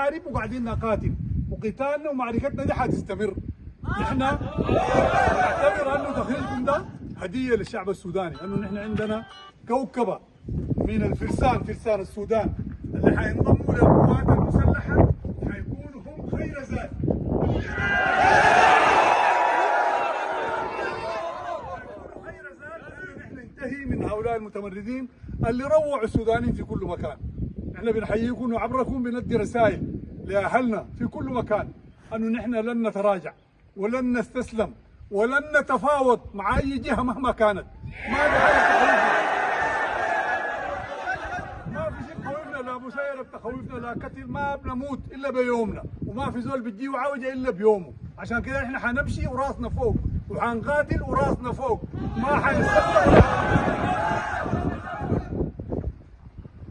نحارب وقاعدين نقاتل، وقتالنا ومعركتنا دي حتستمر. نحن نعتبر انه تخريجكم ده هديه للشعب السوداني، انه نحن عندنا كوكبه من الفرسان، فرسان السودان اللي حينضموا للقوات المسلحه، حيكونوا هم خير زاد. ننتهي من هؤلاء المتمردين اللي روعوا السودانيين في كل مكان. احنا بنحييكم وعبركم بندي رسائل لاهلنا في كل مكان انه نحن لن نتراجع ولن نستسلم ولن نتفاوض مع اي جهه مهما كانت. ما في شيء خوفنا، لا مسيرة تخوفنا، لا قتل، ما بنموت الا بيومنا، وما في زول بتجيه عوجه الا بيومه. عشان كده احنا حنمشي وراسنا فوق، وحنقاتل وراسنا فوق، ما حنستسلم.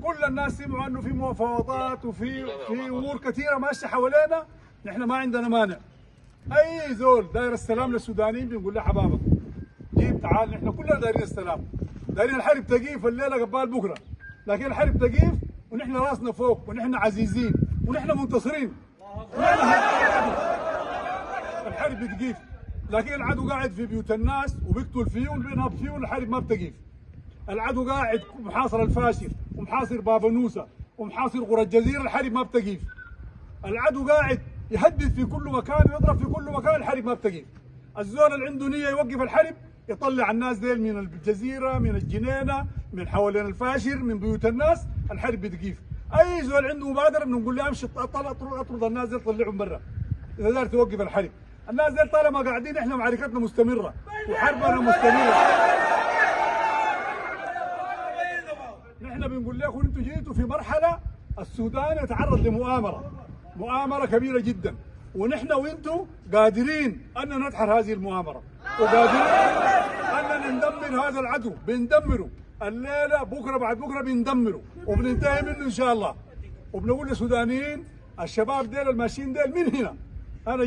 كل الناس سمعوا انه في مفاوضات وفي امور كثيره ماشيه حوالينا، نحن ما عندنا مانع. اي زول داير السلام للسودانيين بنقول له حبابك جيب تعال، نحن كلنا دايرين السلام، دايرين الحرب تقيف الليله قبال بكره، لكن الحرب تقيف ونحن راسنا فوق ونحن عزيزين ونحن منتصرين. الحرب بتقيف، لكن العدو قاعد في بيوت الناس وبيقتل فيهم وبينهب فيهم، الحرب ما بتقيف. العدو قاعد محاصر الفاشر ومحاصر بابا نوسة ومحاصر قرى الجزيره، الحرب ما بتقيف. العدو قاعد يهدد في كل مكان ويضرب في كل مكان، الحرب ما بتقيف. الزول اللي عنده نيه يوقف الحرب يطلع الناس ديل من الجزيره، من الجنينه، من حوالين الفاشر، من بيوت الناس، الحرب بتقيف. اي زول عنده مبادره بنقول له امشي اطرد الناس ديل طلعهم برا اذا دار توقف الحرب. الناس ديل طالما قاعدين احنا معركتنا مستمره وحربنا مستمره. نحن بنقول لكم انتم جيتوا في مرحله السودان يتعرض مؤامره كبيره جدا، ونحن وانتم قادرين ان ندحر هذه المؤامره، وقادرين ان ندمر هذا العدو. بندمره الليله، بكره، بعد بكره بندمره وبننتهي منه ان شاء الله. وبنقول للسودانيين الشباب ديل الماشيين ديل من هنا، انا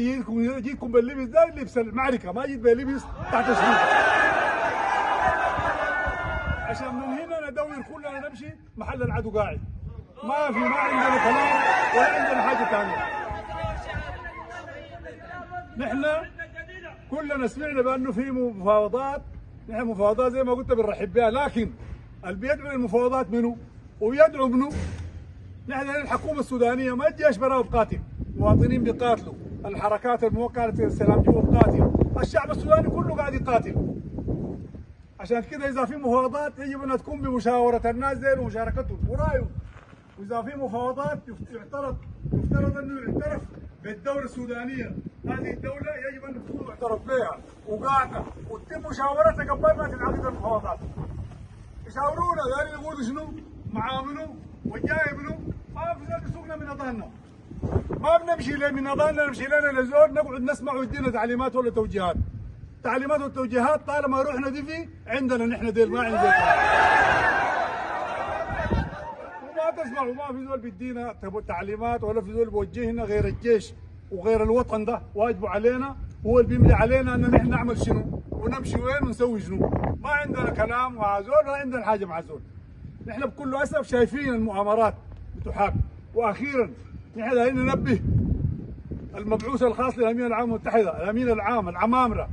جيتكم باللبس ده لبس المعركه، ما جيت بلبس تحت الشمس، عشان من هنا ندور كلنا نمشي محل العدو قاعد. ما عندنا كلام ولا عندنا حاجه ثانيه. نحن كلنا سمعنا بانه في مفاوضات، نحن مفاوضات زي ما قلت بنرحب بها، لكن اللي بيدعو للمفاوضات منه ويدعو منه نحن الحكومه السودانيه، ما الجيش براه بقاتل، مواطنين بيقاتلوا، الحركات الموقعه للسلام جوا بقاتل، الشعب السوداني كله قاعد يقاتل. عشان كده اذا في مفاوضات يجب ان تكون بمشاوره الناس ديل ومشاركتهم ورايهم. واذا في مفاوضات يفترض انه يعترف بالدوله السودانيه، هذه الدوله يجب ان تكون معترف بها وقاعده وتتم مشاورتها قبل ما تنعقد المفاوضات. يشاورونا قالوا يقولوا شنو؟ معاه منو؟ والجاي منو؟ ما في زول يسوقنا من اضاننا. ما بنمشي من اضاننا، نمشي لنا لزول نقعد نسمع ويدينا تعليمات ولا توجيهات. تعليمات والتوجيهات طالما روحنا دي في عندنا نحن ديل، ما عندنا. وما تسمعوا، ما في زول بيدينا تعليمات ولا في زول بيوجهنا غير الجيش وغير الوطن ده، واجبه علينا هو اللي بيملي علينا ان نحن نعمل شنو ونمشي وين ونسوي شنو. ما عندنا كلام مع زول ولا عندنا حاجه مع زول. نحن بكل اسف شايفين المؤامرات بتحاك. واخيرا نحن دايرين ننبه المبعوث الخاص للامين العام المتحده، الامين العام العمامره،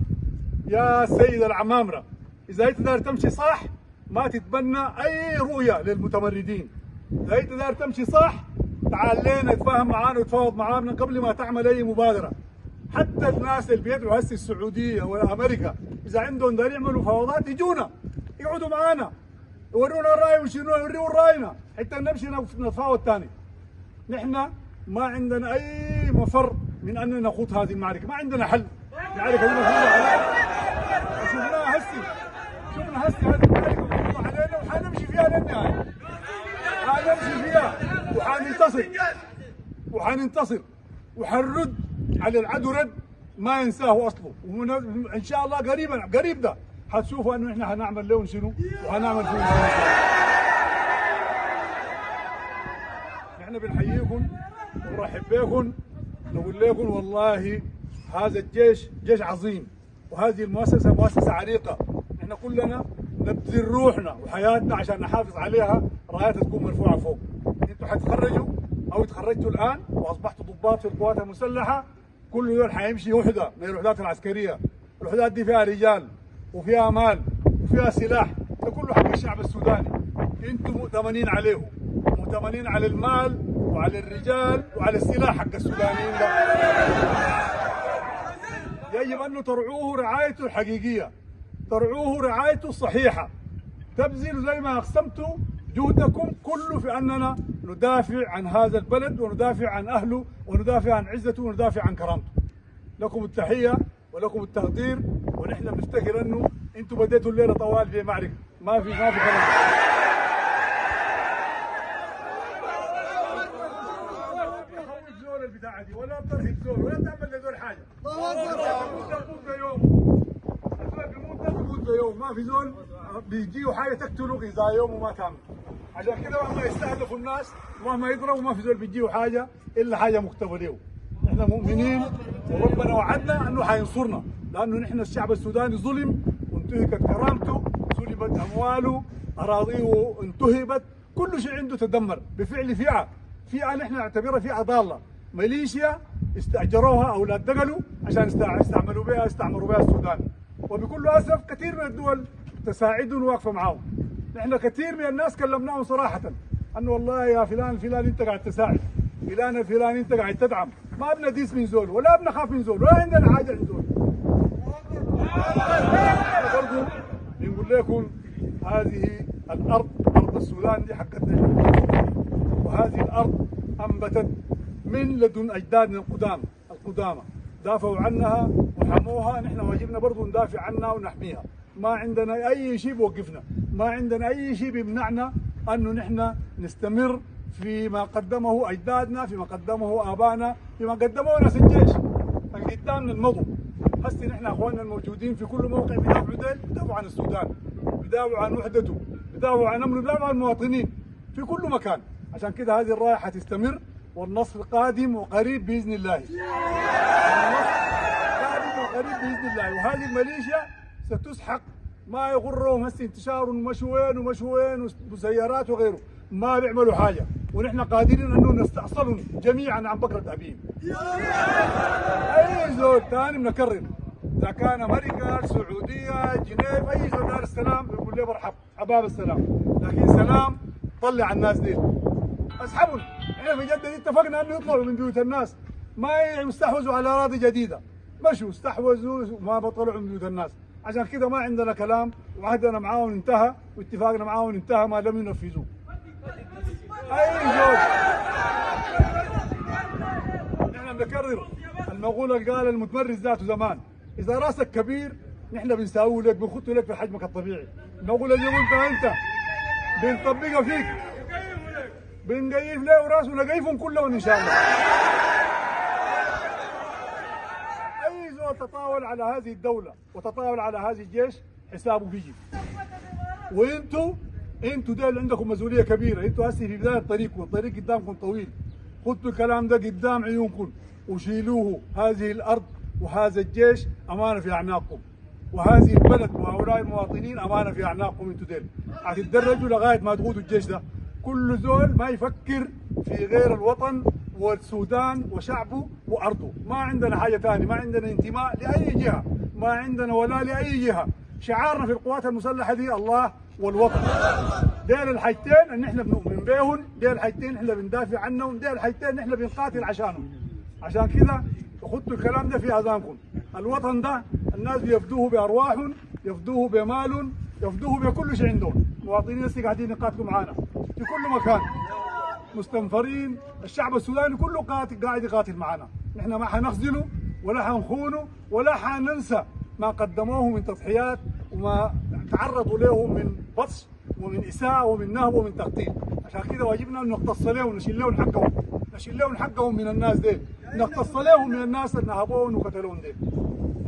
يا سيد العمامره، اذا انت داير تمشي صح ما تتبنى اي رؤيه للمتمردين. اذا انت داير تمشي صح تعال لنا اتفاهم معانا وتفاوض معانا قبل ما تعمل اي مبادره. حتى الناس اللي بيدعوا هسه السعوديه وامريكا اذا عندهم داير يعملوا مفاوضات يجونا يقعدوا معانا يورونا الراي وشنو، يوريون راينا حتى نمشي نتفاوض ثاني. نحن ما عندنا اي مفر من ان نخوض هذه المعركه، ما عندنا حل. المعركه دي شفناها هسه هذه المعركه مفروضه علينا وحنمشي فيها للنهايه. حنمشي فيها وحننتصر وحنرد على العدو رد ما ينساه اصله. وان شاء الله قريب ده حتشوفوا انه احنا حنعمل لهم شنو وحنعمل فيهم شنو. نحن بنحييكم ونرحب بكم، نقول لكم والله هذا الجيش جيش عظيم، وهذه المؤسسه مؤسسه عريقه. نحن كلنا نبذل روحنا وحياتنا عشان نحافظ عليها، رايتها تكون مرفوعه فوق. انتم حتتخرجوا او تخرجتوا الان واصبحتوا ضباط في القوات المسلحه، كل يوم حيمشي وحده من الوحدات العسكريه. الوحدات دي فيها رجال وفيها مال وفيها سلاح، ده كله حق الشعب السوداني. انتم مؤتمنين عليه، مؤتمنين على المال وعلى الرجال وعلى السلاح حق السودانيين ده. يجب ان ترعوه رعايته الحقيقيه، ترعوه رعايته الصحيحه، تبذلوا زي ما اقسمتوا جهدكم كله في اننا ندافع عن هذا البلد وندافع عن اهله وندافع عن عزته وندافع عن كرامته. لكم التحيه ولكم التقدير، ونحن بنفتكر انه انتم بديتوا الليله طوال في معركه، ما في كلام. زول البتاعه دي ولا ترهب زول ولا تعمل لزول حاجه. بيموت يوم ما في زول بيجيه حاجه تقتله اذا يوم وما كامل. عشان كده مهما يستهدفوا الناس ومهما يضربوا ما في زول بيجيه حاجه الا حاجه مكتوبه له. نحن مؤمنين وربنا وعدنا انه حينصرنا، لانه نحن الشعب السوداني ظلم وانتهكت كرامته، سلبت امواله، اراضيه انتهبت، كل شيء عنده تدمر بفعل فئه نحن نعتبرها فئه ضاله، ميليشيا استاجروها اولاد دقلوا عشان استعمروا بها السودان. وبكل اسف كثير من الدول تساعدهم وواقفه معاهم. نحن كثير من الناس كلمناهم صراحه انه والله يا فلان الفلاني انت قاعد تساعد، فلان الفلاني انت قاعد تدعم، ما بنديس من زول ولا بنخاف من زول ولا عندنا حاجه من زول. برضه بنقول لكم هذه الارض، ارض السودان دي حقتنا، وهذه الارض انبتت من لدن اجدادنا القدامى، دافعوا عنها وحموها، نحن واجبنا برضه ندافع عنها ونحميها. ما عندنا اي شيء بيوقفنا، ما عندنا اي شيء بيمنعنا انه نحن نستمر فيما قدمه اجدادنا، فيما قدمه ابائنا، فيما قدمه ناس الجيش قدامنا المضوا. هسه نحن اخواننا الموجودين في كل موقع بيدافعوا عن السودان، بيدافعوا عن وحدته، بيدافعوا عن امنه، بيدافعوا عن المواطنين في كل مكان. عشان كده هذه الرايه حتستمر والنصر قادم وقريب باذن الله. النصر قادم وقريب باذن الله، وهذه الميليشيا ستسحق. ما يغرهم هسه انتشار ومشوين وسيارات وغيره، ما بيعملوا حاجه، ونحن قادرين انه نستأصلهم جميعا عن بكره ابيهم. اي زول ثاني بنكرر، اذا كان امريكا، السعوديه، جنيف، اي زول دار السلام بيقول له مرحب حباب السلام، لكن سلام طلع الناس دي اسحبهم. احنا في جده اتفقنا انه يطلعوا من بيوت الناس، ما يستحوذوا على اراضي جديده، مشوا استحوذوا وما بطلعوا من بيوت الناس. عشان كده ما عندنا كلام، وعهدنا معاهم انتهى واتفاقنا معاهم انتهى ما لم ينفذوه. اي زول نحن بنكرر المقوله اللي قال المتمرس ذاته زمان، اذا راسك كبير نحن بنساويه لك، بنخطه لك في حجمك الطبيعي. المقوله دي انت بنطبقها فيك، بنقيف له وراسه ونقيفهم كلهم ان شاء الله. اي زول تطاول على هذه الدوله وتطاول على هذا الجيش حسابه بيجي. وانتوا دول عندكم مسؤوليه كبيره، انتوا هسه في بدايه طريقكم، الطريق قدامكم طويل. خذوا الكلام ده قدام عيونكم وشيلوه. هذه الارض وهذا الجيش امانه في اعناقكم، وهذه البلد وهؤلاء المواطنين امانه في اعناقكم. انتوا دول هتتدرجوا لغايه ما تقودوا الجيش ده. كل زول ما يفكر في غير الوطن والسودان وشعبه وارضه. ما عندنا حاجه ثانيه، ما عندنا انتماء لاي جهه، ما عندنا ولا لاي جهه. شعارنا في القوات المسلحه دي الله والوطن. ديل الحاجتين ان احنا بنؤمن بيهم، ديل الحاجتين احنا بندافع عنهم، ديل الحاجتين احنا بنقاتل عشانهم. عشان كده خدوا الكلام ده في اذانكم. الوطن ده الناس بيفدوه بارواحهم، يفدوه بمالهم، يفدوه بكل شيء عندهم. مواطنين هسه قاعدين يقاتلوا معانا في كل مكان، مستنفرين. الشعب السوداني كله قاعد يقاتل معانا. نحن ما حنخذله ولا حنخونه ولا حننسى ما قدموه من تضحيات وما تعرضوا له من بطش ومن اساءه ومن نهب ومن تقتيل. عشان كده واجبنا ان نقتص لهم، نشيل لهم حقهم من الناس دي، نقتص لهم من الناس اللي نهبوهم وقتلوهم دي.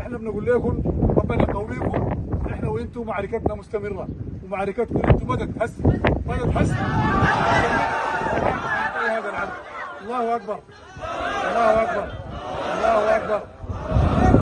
احنا بنقول لكم ربنا يقويكم، احنا وانتم معركتنا مستمره، ومعركتكم انتم بدت هسه هذا العدل. الله اكبر الله اكبر الله اكبر.